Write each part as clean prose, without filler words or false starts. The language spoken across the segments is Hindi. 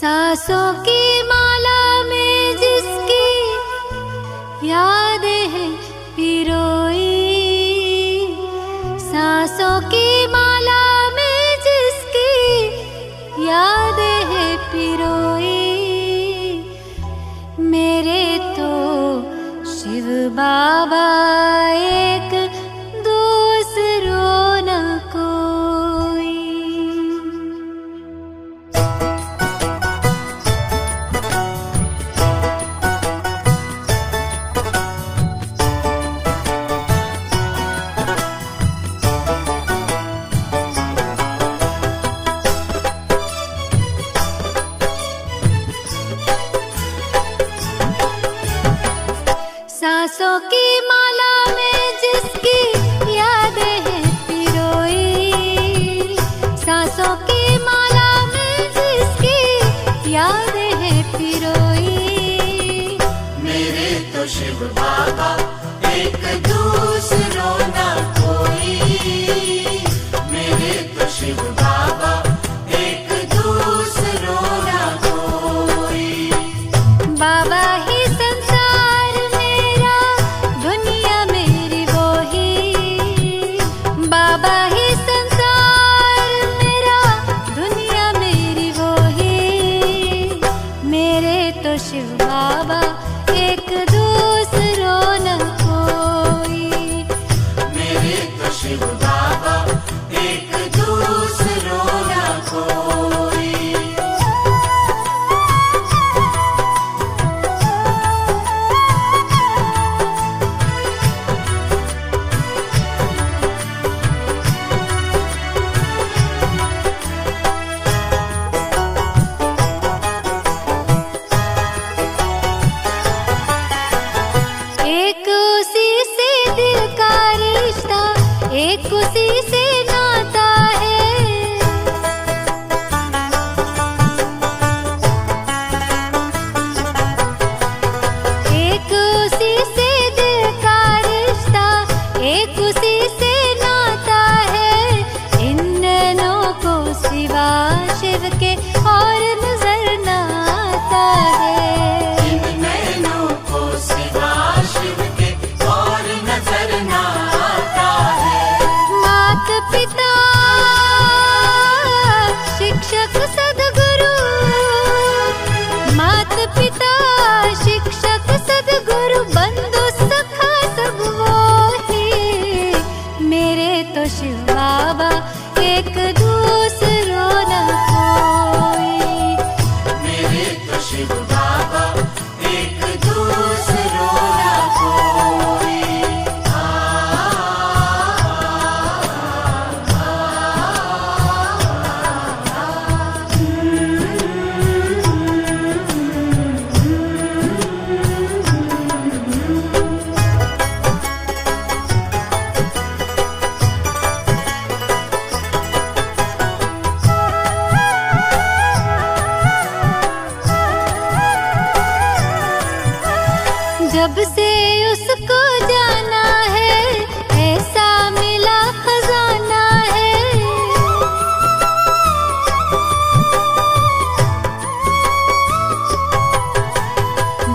सांसों की माला में जिसकी यादें हैं पिरोई, सांसों की माला में जिसकी यादें हैं पिरोई, मेरे तो शिव बाबा एक दूसरो न कोई। सांसों की माला में जिसकी यादें हैं पिरोई, सांसों की माला में जिसकी यादें हैं पिरोई, मेरे तो शिव बाबा एक दूसरो ना कोई, मेरे तो शिव बाबा एक दूसरो ना कोई। बाबा ही संसार मेरा, दुनिया मेरी वो ही, बाबा ही संसार मेरा, दुनिया मेरी वो ही, मेरे तो शिव बाबा एक दूसरो न कोई, मेरे तो शिव बाबा एक दूसरो ना कोई। एक उसी से दिल का रिश्ता, एक उसी से नाता है, एक उसी से दिल का रिश्ता, एक उसी से नाता है, इन नैनों को सिवा शिव के और नजर न आता है। इन नैनों को सिवा शिव के और नजर ना आता है। मात पिता शिक्षक सद्गुरु, मात पिता शिक्षक सद्गुरु, बंधु सखा सब वो ही, मेरे तो शिव बाबा एक दूसरो न कोई, मेरे तो शिव बाबा एक दूसरो ना कोई। जब से उसको जाना है ऐसा मिला खजाना है,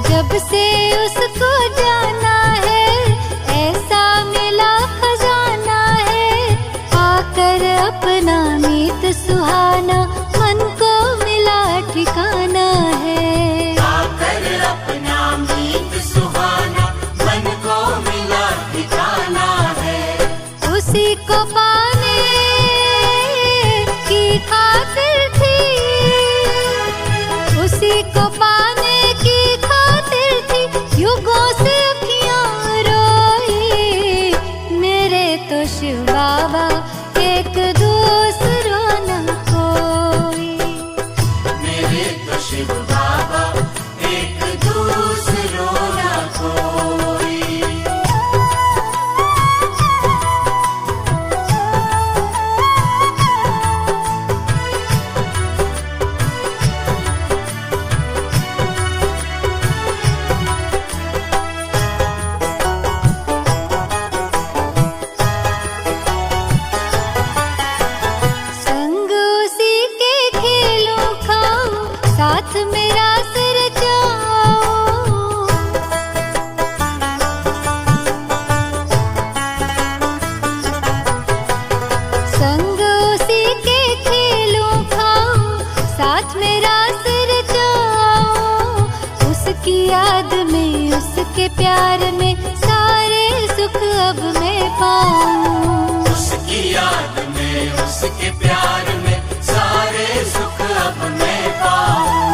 जब से उसको जाना है ऐसा मिला खजाना है, आकर अपना मीत सुहाना मन को मिला ठिकाना है, आकर अपना मीत सुहाना मन को मिला ठिकाना है। उसी को पाने की खातिर थी, उसी को पाने की खातिर थी, युगों से अखियां रोई, मेरे तो शिव बाबा एक दूसरो न कोई, मेरे तो शिव बाबा याद में, उसके प्यार में सारे सुख अब मैं पाऊं। उसकी याद में, उसके प्यार में सारे सुख अब मैं पाऊं।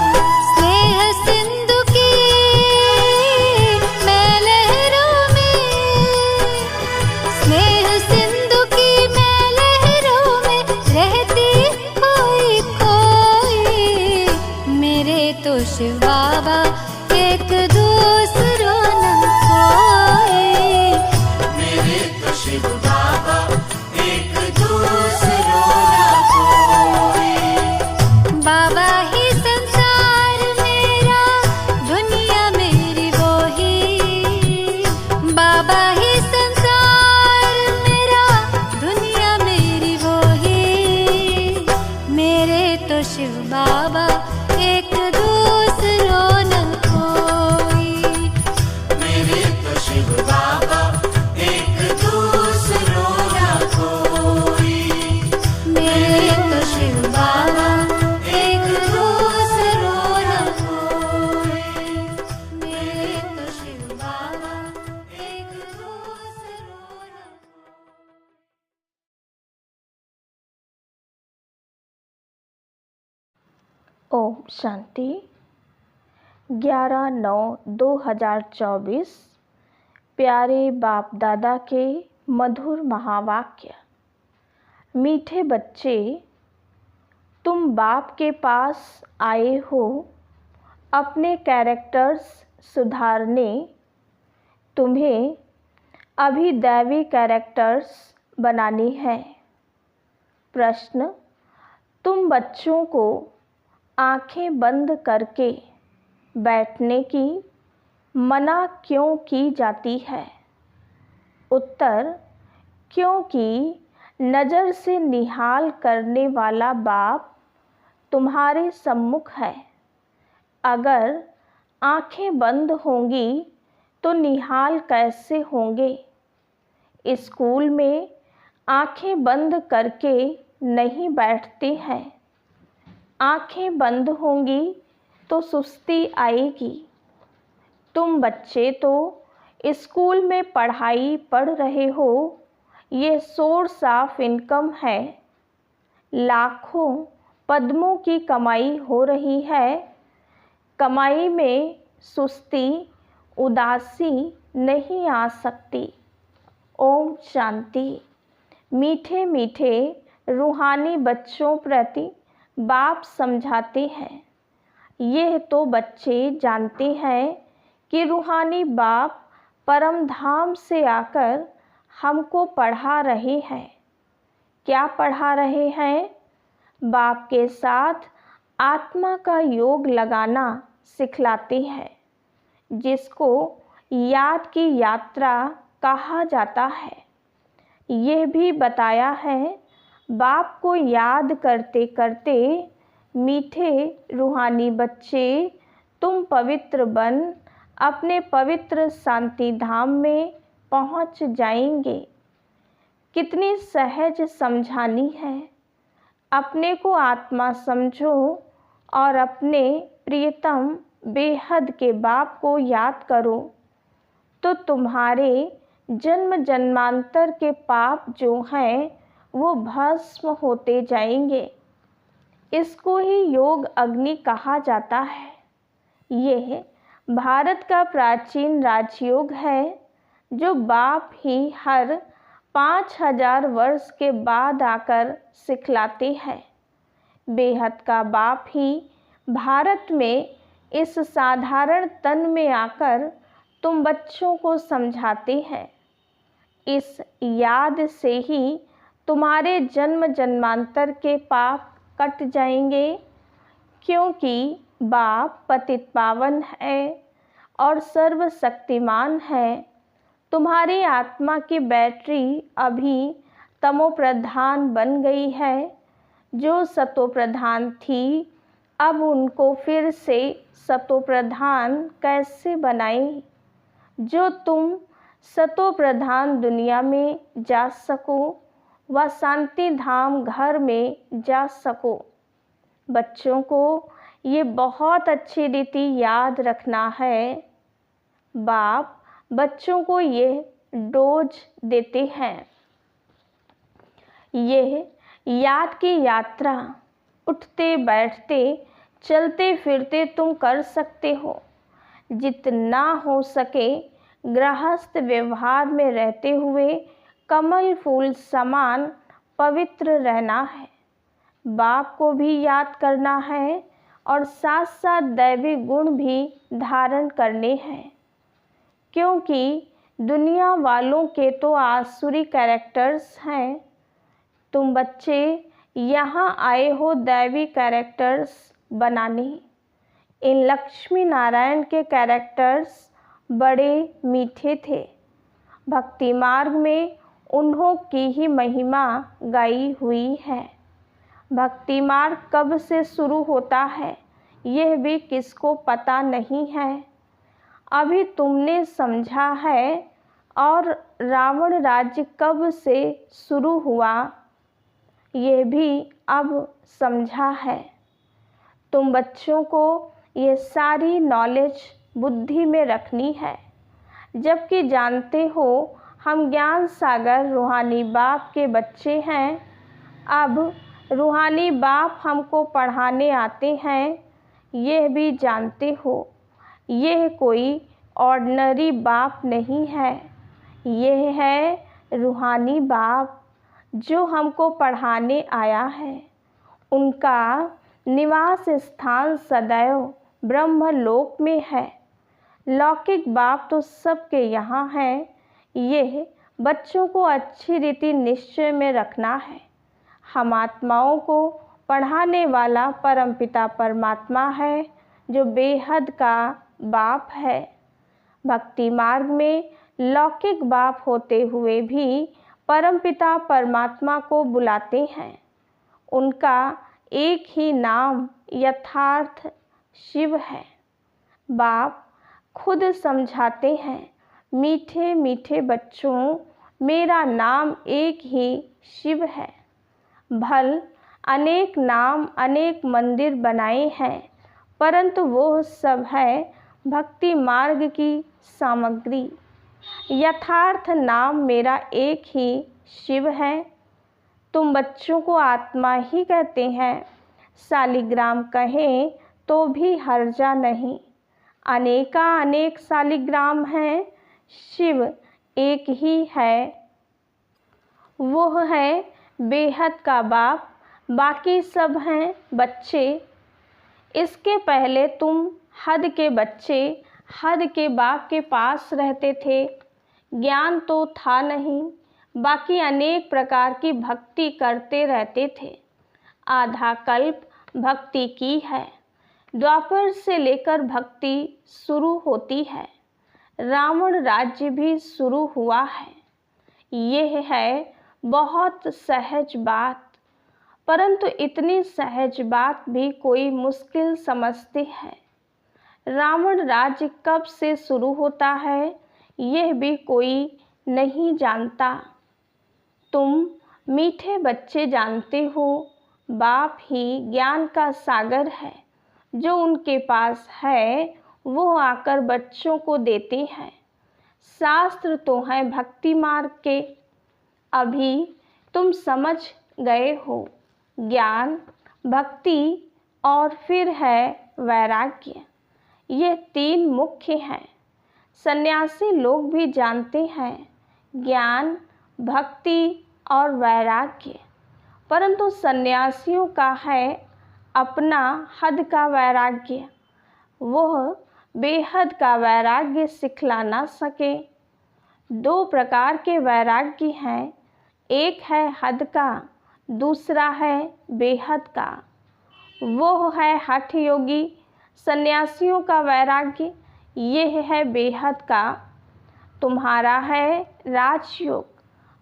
स्नेह सिंधु की मैं लहरों में, स्नेह सिंधु की मैं लहरों में रहती खोई खोई। मेरे तो शिव बाबा एक दूसरों न कोई। मेरे तो शिव बाबा एक दूसरों न कोई। बाबा ही संसार मेरा, दुनिया मेरी वो ही। बाबा ही संसार मेरा, दुनिया मेरी वो ही। मेरे तो शिव बाबा एक दूसरों न कोई। मेरे तो शिव बाबा एक दूसरों न कोई। मेरे तो शिव बाबा एक दूसरों न कोई। मेरे तो शिव बाबा एक दूसरों न कोई। ओम शांति। 11/9/2024 प्यारे बाप दादा के मधुर महावाक्य। मीठे बच्चे, तुम बाप के पास आए हो अपने कैरेक्टर्स सुधारने। तुम्हें अभी दैवी कैरेक्टर्स बनानी है। प्रश्न: तुम बच्चों को आंखें बंद करके बैठने की मना क्यों की जाती है? उत्तर: क्योंकि नज़र से निहाल करने वाला बाप तुम्हारे सम्मुख है। अगर आंखें बंद होंगी तो निहाल कैसे होंगे? स्कूल में आंखें बंद करके नहीं बैठते हैं। आंखें बंद होंगी तो सुस्ती आएगी। तुम बच्चे तो स्कूल में पढ़ाई पढ़ रहे हो, ये सोर्स ऑफ इनकम है। लाखों पद्मों की कमाई हो रही है। कमाई में सुस्ती, उदासी नहीं आ सकती। ओम शांति। मीठे मीठे रूहानी बच्चों प्रति बाप समझाते हैं। यह तो बच्चे जानते हैं कि रूहानी बाप परम धाम से आकर हमको पढ़ा रहे हैं। क्या पढ़ा रहे हैं? बाप के साथ आत्मा का योग लगाना सिखलाते हैं, जिसको याद की यात्रा कहा जाता है। यह भी बताया है, बाप को याद करते करते मीठे रूहानी बच्चे, तुम पवित्र बन अपने पवित्र शांति धाम में पहुंच जाएंगे। कितनी सहज समझानी है। अपने को आत्मा समझो और अपने प्रियतम बेहद के बाप को याद करो, तो तुम्हारे जन्म जन्मांतर के पाप जो हैं वो भस्म होते जाएंगे। इसको ही योग अग्नि कहा जाता है। यह भारत का प्राचीन राजयोग है, जो बाप ही हर 5000 वर्ष के बाद आकर सिखलाते हैं। बेहद का बाप ही भारत में इस साधारण तन में आकर तुम बच्चों को समझाते हैं। इस याद से ही तुम्हारे जन्म जन्मांतर के पाप कट जाएंगे, क्योंकि बाप पतित पावन है और सर्वशक्तिमान है। तुम्हारी आत्मा की बैटरी अभी तमो प्रधान बन गई है। जो सतो प्रधान थी, अब उनको फिर से सतो प्रधान कैसे बनाएं? जो तुम सतो प्रधान दुनिया में जा सको व शांति धाम घर में जा सको। बच्चों को ये बहुत अच्छी रीति याद रखना है। बाप बच्चों को ये डोज देते हैं। यह याद की यात्रा उठते बैठते चलते फिरते तुम कर सकते हो। जितना हो सके गृहस्थ व्यवहार में रहते हुए कमल फूल समान पवित्र रहना है। बाप को भी याद करना है और साथ साथ दैवी गुण भी धारण करने हैं, क्योंकि दुनिया वालों के तो आसुरी कैरेक्टर्स हैं। तुम बच्चे यहाँ आए हो दैवी कैरेक्टर्स बनाने। इन लक्ष्मी नारायण के कैरेक्टर्स बड़े मीठे थे। भक्ति मार्ग में उन्हों की ही महिमा गाई हुई है। भक्ति मार्ग कब से शुरू होता है यह भी किसको पता नहीं है। अभी तुमने समझा है। और रावण राज्य कब से शुरू हुआ यह भी अब समझा है। तुम बच्चों को ये सारी नॉलेज बुद्धि में रखनी है, जबकि जानते हो हम ज्ञान सागर रूहानी बाप के बच्चे हैं। अब रूहानी बाप हमको पढ़ाने आते हैं, यह भी जानते हो। यह कोई ऑर्डिनरी बाप नहीं है, यह है रूहानी बाप जो हमको पढ़ाने आया है। उनका निवास स्थान सदैव ब्रह्मलोक में है। लौकिक बाप तो सबके यहाँ है। यह बच्चों को अच्छी रीति निश्चय में रखना है। हम आत्माओं को पढ़ाने वाला परमपिता परमात्मा है जो बेहद का बाप है। भक्ति मार्ग में लौकिक बाप होते हुए भी परमपिता परमात्मा को बुलाते हैं। उनका एक ही नाम यथार्थ शिव है। बाप खुद समझाते हैं, मीठे मीठे बच्चों, मेरा नाम एक ही शिव है। भल अनेक नाम अनेक मंदिर बनाए हैं, परंतु वो सब है भक्ति मार्ग की सामग्री। यथार्थ नाम मेरा एक ही शिव है। तुम बच्चों को आत्मा ही कहते हैं। शालिग्राम कहें तो भी हर्जा नहीं। अनेका अनेक शालिग्राम हैं, शिव एक ही है। वो है बेहद का बाप, बाकी सब हैं बच्चे। इसके पहले तुम हद के बच्चे हद के बाप के पास रहते थे। ज्ञान तो था नहीं, बाकी अनेक प्रकार की भक्ति करते रहते थे। आधा कल्प भक्ति की है। द्वापर से लेकर भक्ति शुरू होती है। रावण राज्य भी शुरू हुआ है। यह है बहुत सहज बात, परंतु इतनी सहज बात भी कोई मुश्किल समझते हैं। रावण राज्य कब से शुरू होता है यह भी कोई नहीं जानता। तुम मीठे बच्चे जानते हो, बाप ही ज्ञान का सागर है। जो उनके पास है वो आकर बच्चों को देते हैं। शास्त्र तो हैं भक्ति मार्ग के। अभी तुम समझ गए हो। ज्ञान, भक्ति और फिर है वैराग्य। ये तीन मुख्य हैं। सन्यासी लोग भी जानते हैं ज्ञान, भक्ति और वैराग्य, परंतु सन्यासियों का है अपना हद का वैराग्य। वह बेहद का वैराग्य सिखला ना सके। दो प्रकार के वैराग्य हैं, एक है हद का, दूसरा है बेहद का। वो है हठ योगी सन्यासियों का वैराग्य, यह है बेहद का। तुम्हारा है राजयोग,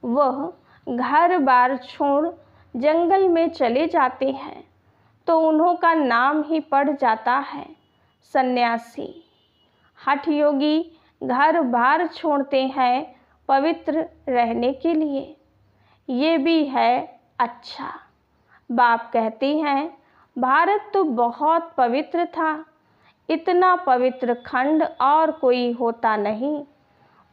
वह घर बार छोड़ जंगल में चले जाते हैं तो उन्हों का नाम ही पड़ जाता है सन्यासी। हठ योगी घर बार छोड़ते हैं पवित्र रहने के लिए। ये भी है अच्छा। बाप कहते हैं भारत तो बहुत पवित्र था, इतना पवित्र खंड और कोई होता नहीं।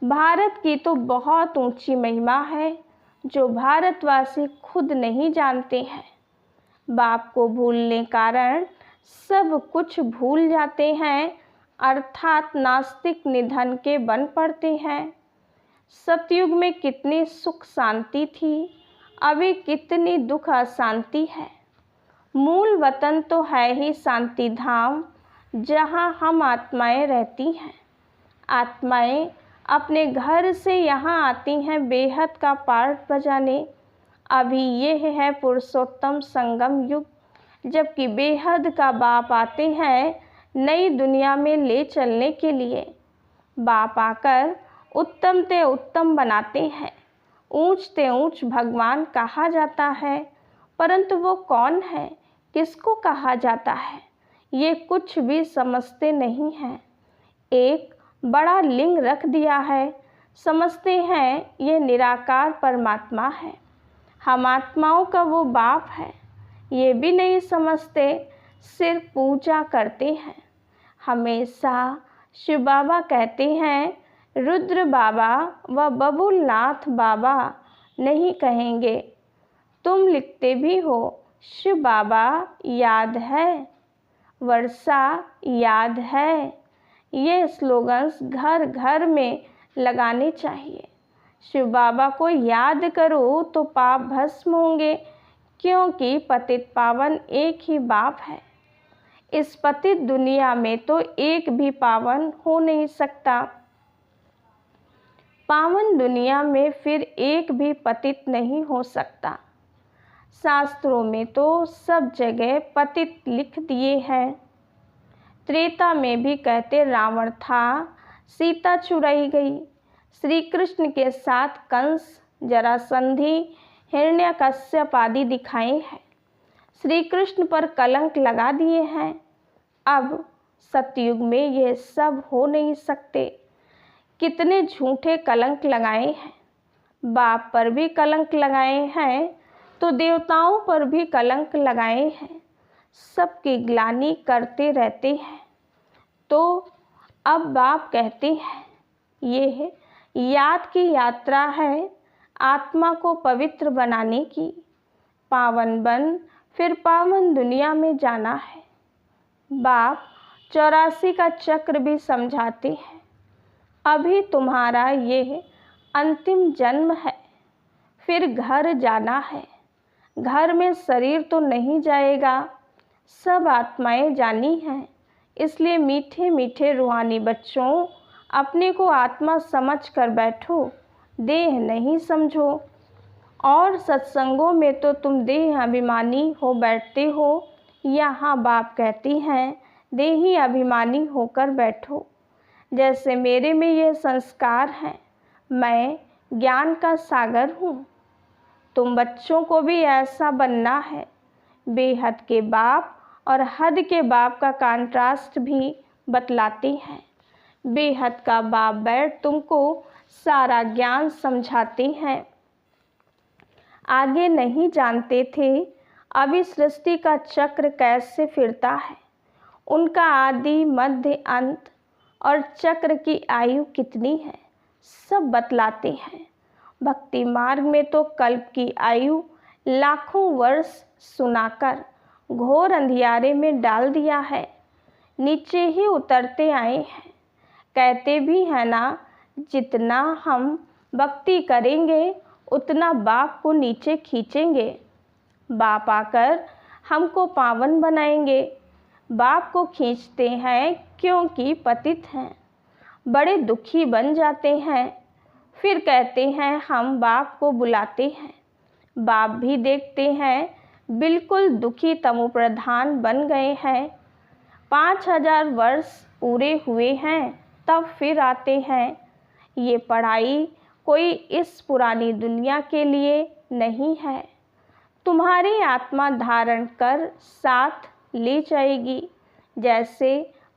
भारत की तो बहुत ऊंची महिमा है जो भारतवासी खुद नहीं जानते हैं। बाप को भूलने कारण सब कुछ भूल जाते हैं, अर्थात नास्तिक निधन के बन पड़ते हैं। सतयुग में कितनी सुख शांति थी, अभी कितनी दुख अशांति है। मूल वतन तो है ही शांति धाम, जहाँ हम आत्माएं रहती हैं। आत्माएं अपने घर से यहाँ आती हैं बेहद का पाठ बजाने। अभी यह है पुरुषोत्तम संगम युग, जबकि बेहद का बाप आते हैं नई दुनिया में ले चलने के लिए। बाप आकर उत्तम ते उत्तम बनाते हैं, ऊंच ते ऊंच भगवान कहा जाता है, परंतु वो कौन है, किसको कहा जाता है, ये कुछ भी समझते नहीं हैं। एक बड़ा लिंग रख दिया है, समझते हैं ये निराकार परमात्मा है, हम आत्माओं का वो बाप है, ये भी नहीं समझते, सिर्फ पूजा करते हैं। हमेशा शिव बाबा कहते हैं रुद्र बाबा व बबुलनाथ बाबा नहीं कहेंगे। तुम लिखते भी हो शिव बाबा याद है, वर्षा याद है। ये स्लोगन्स घर घर में लगाने चाहिए। शिव बाबा को याद करो तो पाप भस्म होंगे, क्योंकि पतित पावन एक ही बाप है। इस पतित दुनिया में तो एक भी पावन हो नहीं सकता। पावन दुनिया में फिर एक भी पतित नहीं हो सकता। शास्त्रों में तो सब जगह पतित लिख दिए हैं। त्रेता में भी कहते रावण था, सीता चुराई गई। श्री कृष्ण के साथ कंस, जरासंधि, हिरण्यकश्यप आदि दिखाए हैं। श्री कृष्ण पर कलंक लगा दिए हैं। अब सतयुग में ये सब हो नहीं सकते। कितने झूठे कलंक लगाए हैं। बाप पर भी कलंक लगाए हैं तो देवताओं पर भी कलंक लगाए हैं। सबकी ग्लानि करते रहते हैं। तो अब बाप कहते हैं ये याद की यात्रा है, आत्मा को पवित्र बनाने की। पावन बन फिर पावन दुनिया में जाना है। बाप 84 का चक्र भी समझाते हैं। अभी तुम्हारा ये अंतिम जन्म है, फिर घर जाना है। घर में शरीर तो नहीं जाएगा, सब आत्माएं जानी हैं। इसलिए मीठे मीठे रूहानी बच्चों, अपने को आत्मा समझ कर बैठो, देह नहीं समझो। और सत्संगों में तो तुम देह अभिमानी हो बैठते हो। यहाँ बाप कहती हैं देही अभिमानी होकर बैठो। जैसे मेरे में ये संस्कार हैं, मैं ज्ञान का सागर हूँ। तुम बच्चों को भी ऐसा बनना है। बेहद के बाप और हद के बाप का कंट्रास्ट भी बतलाते हैं। बेहद का बाप बैठ तुमको सारा ज्ञान समझाते हैं। आगे नहीं जानते थे अभी सृष्टि का चक्र कैसे फिरता है, उनका आदि मध्य अंत और चक्र की आयु कितनी है, सब बतलाते हैं। भक्ति मार्ग में तो कल्प की आयु लाखों वर्ष सुनाकर घोर अंधियारे में डाल दिया है। नीचे ही उतरते आए हैं। कहते भी हैं ना, जितना हम भक्ति करेंगे उतना बाप को नीचे खींचेंगे। बाप आकर हमको पावन बनाएंगे। बाप को खींचते हैं क्योंकि पतित हैं, बड़े दुखी बन जाते हैं। फिर कहते हैं हम बाप को बुलाते हैं। बाप भी देखते हैं बिल्कुल दुखी तमो प्रधान बन गए हैं। 5000 वर्ष पूरे हुए हैं तब फिर आते हैं। ये पढ़ाई कोई इस पुरानी दुनिया के लिए नहीं है। तुम्हारी आत्मा धारण कर साथ ले जाएगी। जैसे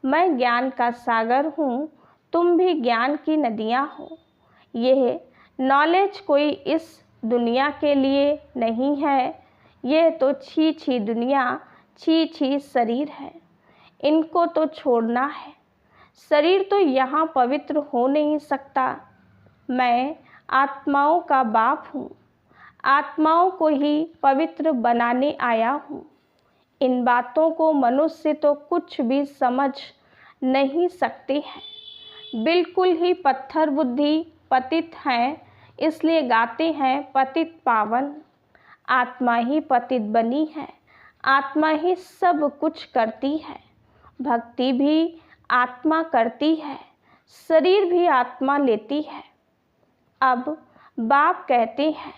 मैं ज्ञान का सागर हूँ, तुम भी ज्ञान की नदियाँ हो। यह नॉलेज कोई इस दुनिया के लिए नहीं है। यह तो छी छी दुनिया छी छी शरीर है, इनको तो छोड़ना है। शरीर तो यहाँ पवित्र हो नहीं सकता। मैं आत्माओं का बाप हूँ, आत्माओं को ही पवित्र बनाने आया हूँ। इन बातों को मनुष्य तो कुछ भी समझ नहीं सकते हैं। बिल्कुल ही पत्थर बुद्धि पतित हैं, इसलिए गाते हैं पतित पावन। आत्मा ही पतित बनी है, आत्मा ही सब कुछ करती है। भक्ति भी आत्मा करती है, शरीर भी आत्मा लेती है। अब बाप कहते हैं,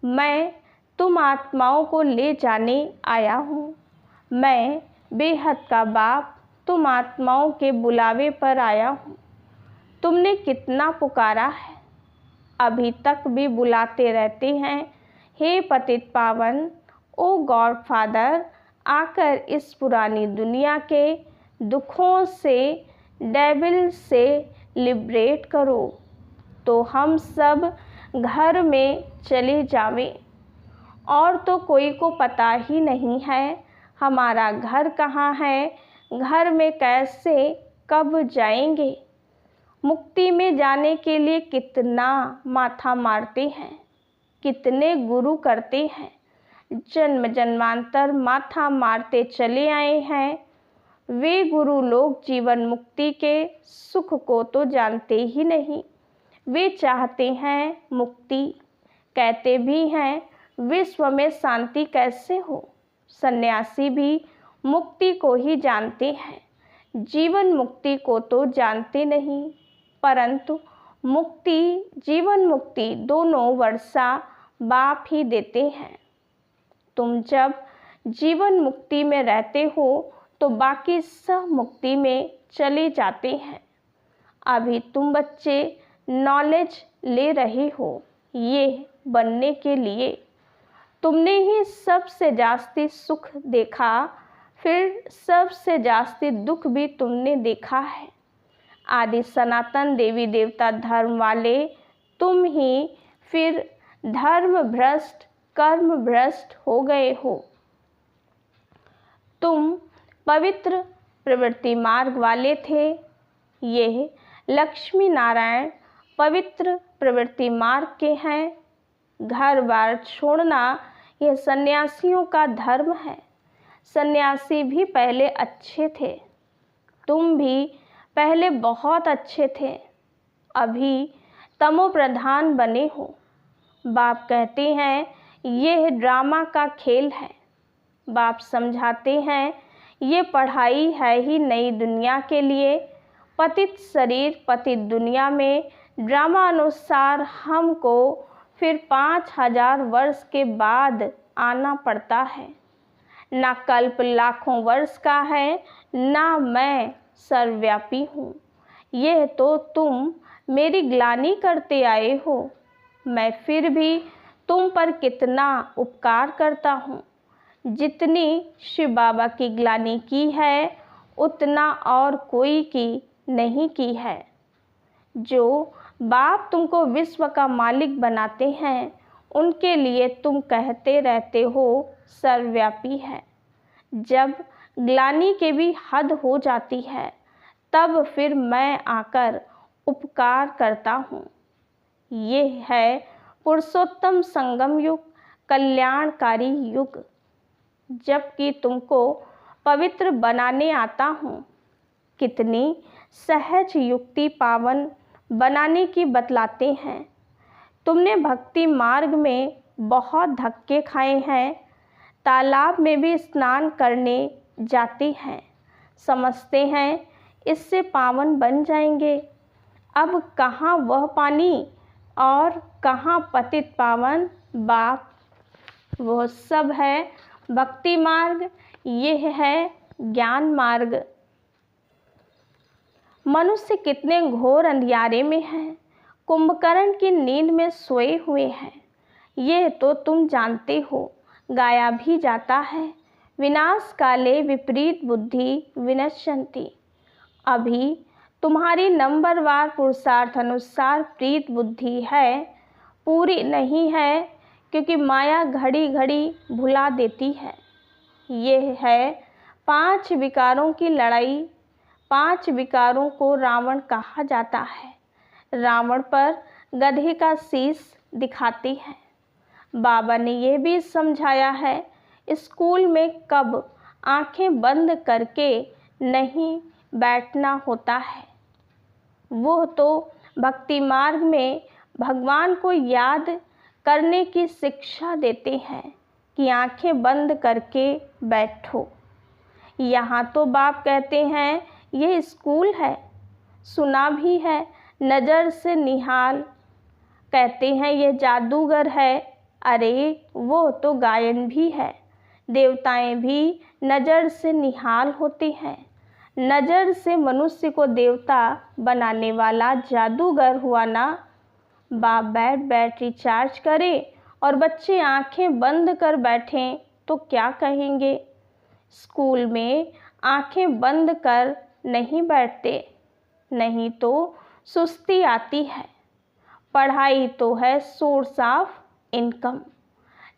मैं तुम आत्माओं को ले जाने आया हूँ। मैं बेहद का बाप तुम आत्माओं के बुलावे पर आया हूँ। तुमने कितना पुकारा है, अभी तक भी बुलाते रहते हैं। हे पतित पावन, ओ गॉड फादर, आकर इस पुरानी दुनिया के दुखों से, डेविल से लिबरेट करो, तो हम सब घर में चले जावें। और तो कोई को पता ही नहीं है हमारा घर कहाँ है, घर में कैसे कब जाएंगे। मुक्ति में जाने के लिए कितना माथा मारते हैं, कितने गुरु करते हैं, जन्म जन्मांतर माथा मारते चले आए हैं। वे गुरु लोग जीवन मुक्ति के सुख को तो जानते ही नहीं। वे चाहते हैं मुक्ति, कहते भी हैं विश्व में शांति कैसे हो। सन्यासी भी मुक्ति को ही जानते हैं, जीवन मुक्ति को तो जानते नहीं। परंतु मुक्ति, जीवन मुक्ति दोनों वर्षा बाप ही देते हैं। तुम जब जीवन मुक्ति में रहते हो तो बाकी सब मुक्ति में चले जाते हैं। अभी तुम बच्चे नॉलेज ले रहे हो ये बनने के लिए। तुमने ही सबसे जास्ती सुख देखा, फिर सबसे जास्ती दुख भी तुमने देखा है। आदि सनातन देवी देवता धर्म वाले तुम ही फिर धर्म भ्रष्ट, कर्म भ्रष्ट हो गए हो। तुम पवित्र प्रवृत्ति मार्ग वाले थे। ये लक्ष्मी नारायण पवित्र प्रवृत्ति मार्ग के हैं। घर बार छोड़ना यह सन्यासियों का धर्म है। सन्यासी भी पहले अच्छे थे, तुम भी पहले बहुत अच्छे थे, अभी तमो प्रधान बने हो। बाप कहते हैं यह ड्रामा का खेल है। बाप समझाते हैं ये पढ़ाई है ही नई दुनिया के लिए। पतित शरीर पतित दुनिया में ड्रामा अनुसार हमको फिर 5000 वर्ष के बाद आना पड़ता है। ना कल्प लाखों वर्ष का है, ना मैं सर्वव्यापी हूँ। यह तो तुम मेरी ग्लानि करते आए हो। मैं फिर भी तुम पर कितना उपकार करता हूँ। जितनी शिव बाबा की ग्लानि की है उतना और कोई की नहीं की है। जो बाप तुमको विश्व का मालिक बनाते हैं उनके लिए तुम कहते रहते हो सर्वव्यापी है। जब ग्लानि के भी हद हो जाती है तब फिर मैं आकर उपकार करता हूँ। ये है पुरुषोत्तम संगम युग, कल्याणकारी युग, जबकि तुमको पवित्र बनाने आता हूँ। कितनी सहज युक्ति पावन बनाने की बतलाते हैं। तुमने भक्ति मार्ग में बहुत धक्के खाए हैं, तालाब में भी स्नान करने जाते हैं, समझते हैं इससे पावन बन जाएंगे। अब कहाँ वह पानी और कहाँ पतित पावन बाप। वह सब है भक्ति मार्ग, यह है ज्ञान मार्ग। मनुष्य कितने घोर अंधियारे में है, कुंभकर्ण की नींद में सोए हुए हैं। यह तो तुम जानते हो, गाया भी जाता है। विनाश काले विपरीत बुद्धि विनश्यन्ति। अभी तुम्हारी नंबरवार पुरुषार्थ अनुसार प्रीत बुद्धि है, पूरी नहीं है, क्योंकि माया घड़ी घड़ी भुला देती है। ये है 5 विकारों की लड़ाई। 5 विकारों को रावण कहा जाता है। रावण पर गधे का शीश दिखाती है। बाबा ने यह भी समझाया है, स्कूल में कब आंखें बंद करके नहीं बैठना होता है। वो तो भक्ति मार्ग में भगवान को याद करने की शिक्षा देते हैं कि आंखें बंद करके बैठो। यहाँ तो बाप कहते हैं ये स्कूल है। सुना भी है, नज़र से निहाल। कहते हैं ये जादूगर है। अरे वो तो गायन भी है। देवताएं भी नज़र से निहाल होती हैं। नज़र से मनुष्य को देवता बनाने वाला जादूगर हुआ ना। बाप बैटरी चार्ज करे और बच्चे आंखें बंद कर बैठें तो क्या कहेंगे। स्कूल में आंखें बंद कर नहीं बैठते, नहीं तो सुस्ती आती है। पढ़ाई तो है सोर्स ऑफ इनकम।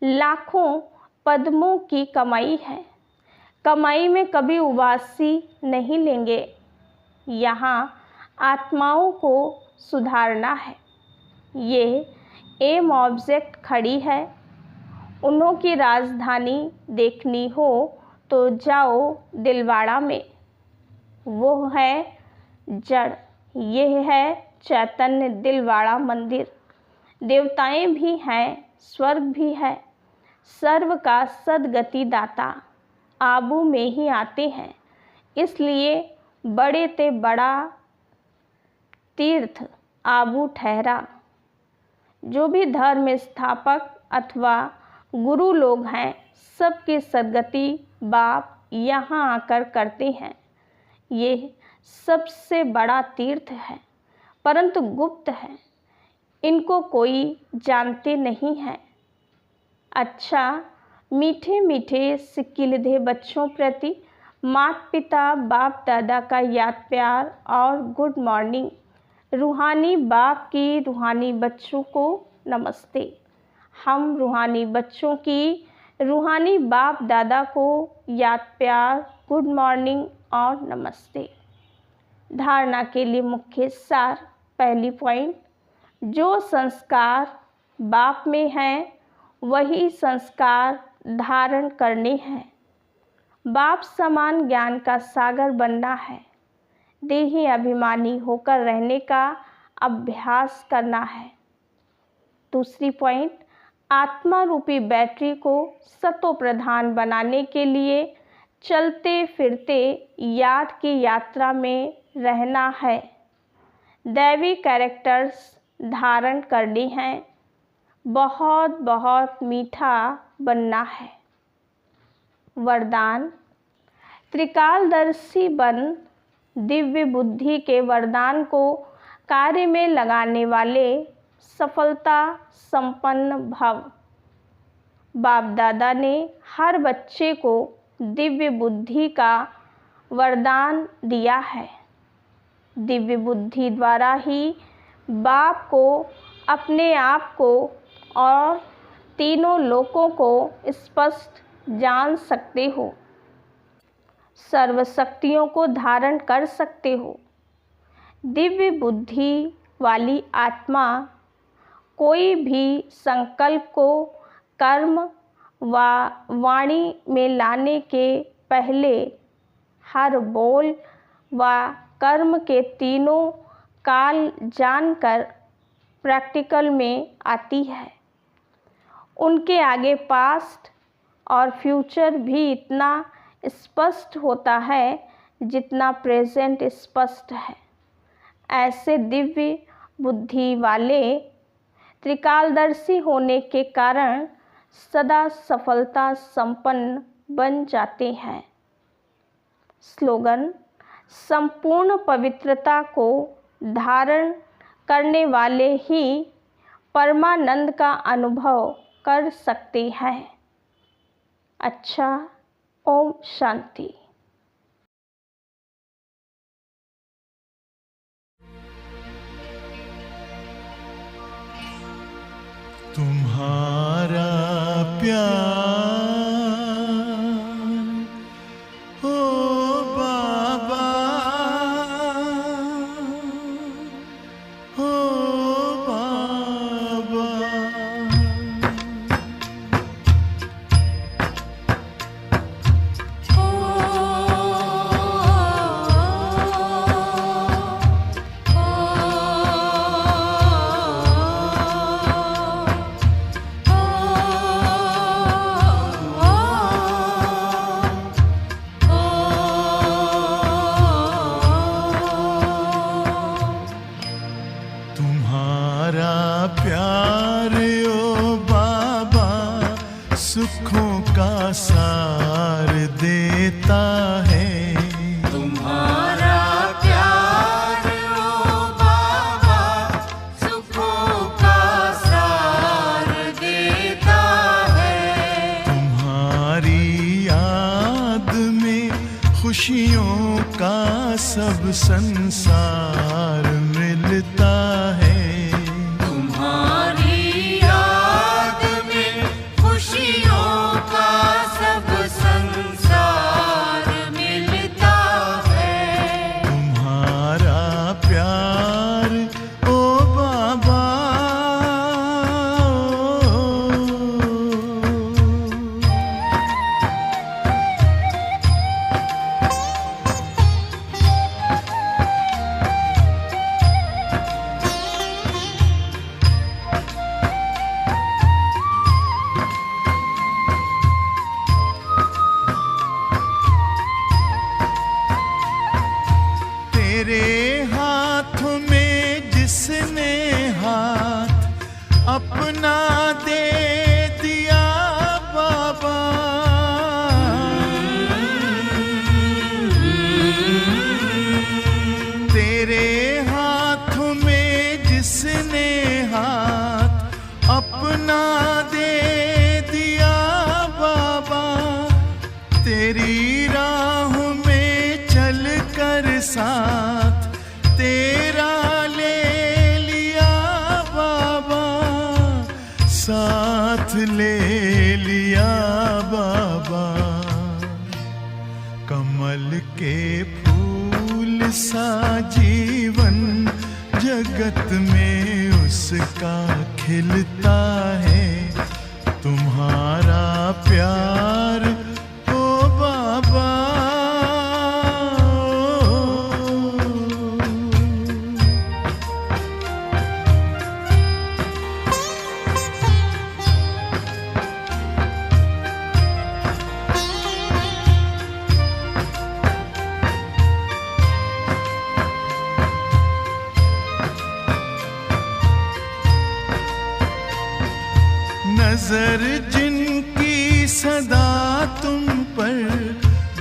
लाखों पद्मों की कमाई है। कमाई में कभी उबासी नहीं लेंगे। यहाँ आत्माओं को सुधारना है। ये एम ऑब्जेक्ट खड़ी है। उन्हों की राजधानी देखनी हो तो जाओ दिलवाड़ा में। वो है जड़, यह है चैतन्य दिलवाड़ा मंदिर। देवताएं भी हैं, स्वर्ग भी है। सर्व का सदगति दाता आबू में ही आते हैं। इसलिए बड़े ते बड़ा तीर्थ आबू ठहरा। जो भी धर्म स्थापक अथवा गुरु लोग हैं, सबकी सदगति बाप यहाँ आकर करते हैं। ये सबसे बड़ा तीर्थ है, परंतु गुप्त है। इनको कोई जानते नहीं है। अच्छा, मीठे मीठे सिक्किलधे बच्चों प्रति माता पिता बाप दादा का याद प्यार और गुड मॉर्निंग। रूहानी बाप की रूहानी बच्चों को नमस्ते। हम रूहानी बच्चों की रूहानी बाप दादा को याद प्यार, गुड मॉर्निंग और नमस्ते। धारणा के लिए मुख्य सार। पहली पॉइंट, जो संस्कार बाप में हैं वही संस्कार धारण करने हैं। बाप समान ज्ञान का सागर बनना है। देही अभिमानी होकर रहने का अभ्यास करना है। दूसरी पॉइंट, आत्मा रूपी बैटरी को सतो प्रधान बनाने के लिए चलते फिरते याद की यात्रा में रहना है। दैवी कैरेक्टर्स धारण करने हैं। बहुत बहुत मीठा बनना है। वरदान, त्रिकालदर्शी बन दिव्य बुद्धि के वरदान को कार्य में लगाने वाले सफलता संपन्न भव। बाप दादा ने हर बच्चे को दिव्य बुद्धि का वरदान दिया है। दिव्य बुद्धि द्वारा ही बाप को, अपने आप को और तीनों लोकों को स्पष्ट जान सकते हो। सर्व शक्तियों को धारण कर सकते हो। दिव्य बुद्धि वाली आत्मा कोई भी संकल्प को कर्म व वाणी में लाने के पहले हर बोल व कर्म के तीनों काल जानकर प्रैक्टिकल में आती है। उनके आगे पास्ट और फ्यूचर भी इतना स्पष्ट होता है जितना प्रेजेंट स्पष्ट है। ऐसे दिव्य बुद्धि वाले त्रिकालदर्शी होने के कारण सदा सफलता संपन्न बन जाते हैं। स्लोगन, संपूर्ण पवित्रता को धारण करने वाले ही परमानंद का अनुभव कर सकते हैं। अच्छा, ओम शांति। तुम्हारा प्यार खिलता है। तुम्हारा प्यार ओ बाबा सुखों का सार देता है। तुम्हारी याद में खुशियों का सब संसार मिलता है। तुम्हारी याद में खुशियों का सब संसार मिलता है। तुम्हारा प्यार ओ बाबा तेरे हाथों में जिसने हाथ अपना दे दिया बाबा, तेरे हाथों में जिसने हाथ अपना दे दिया बाबा, तेरी राहों में चल कर साथ तेरा ले लिया बाबा, साथ ले लिया बाबा। कमल के फूल सा जीवन जगत में उसका खिलता है। तुम्हारा प्यार ओ बाबा नजर जिनकी सदा तुम पर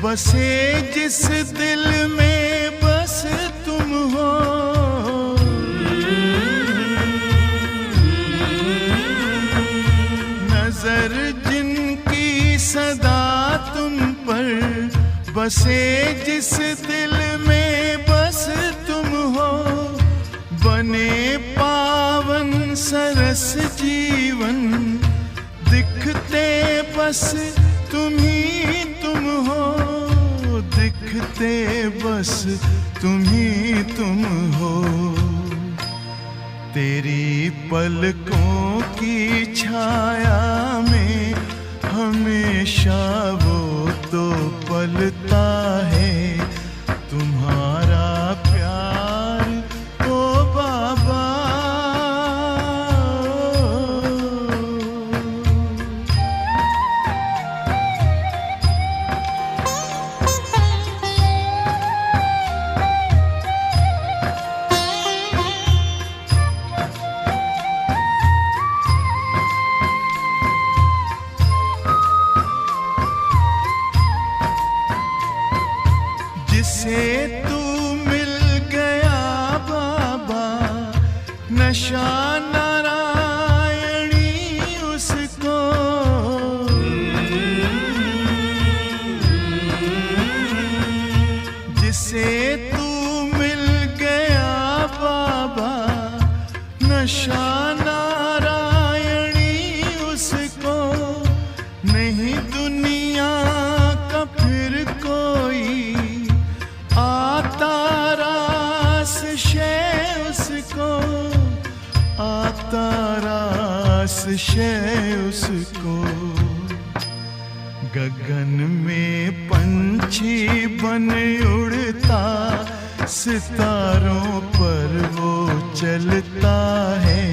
बसे, जिस दिल में बस तुम हो, नजर जिनकी सदा तुम पर बसे, जिस दिल में बस तुम हो, बने पावन सरस जीवन दिखते बस तुम ही तुम हो, दिखते बस तुम ही तुम हो। तेरी पलकों की छाया में हमेशा वो तो पलता है। तुम्हारा प्यार ओ बाबा जिसे तू मिल गया बाबा, नशा नारायणी उसको, जिसे तू मिल गया बाबा, नशा नारायणी उसको, नहीं दुनिया का फिर कोई आता रास शय उसको, आता रास शय उसको। गगन में पंछी बन उड़ता, सितारों पर वो चलता है।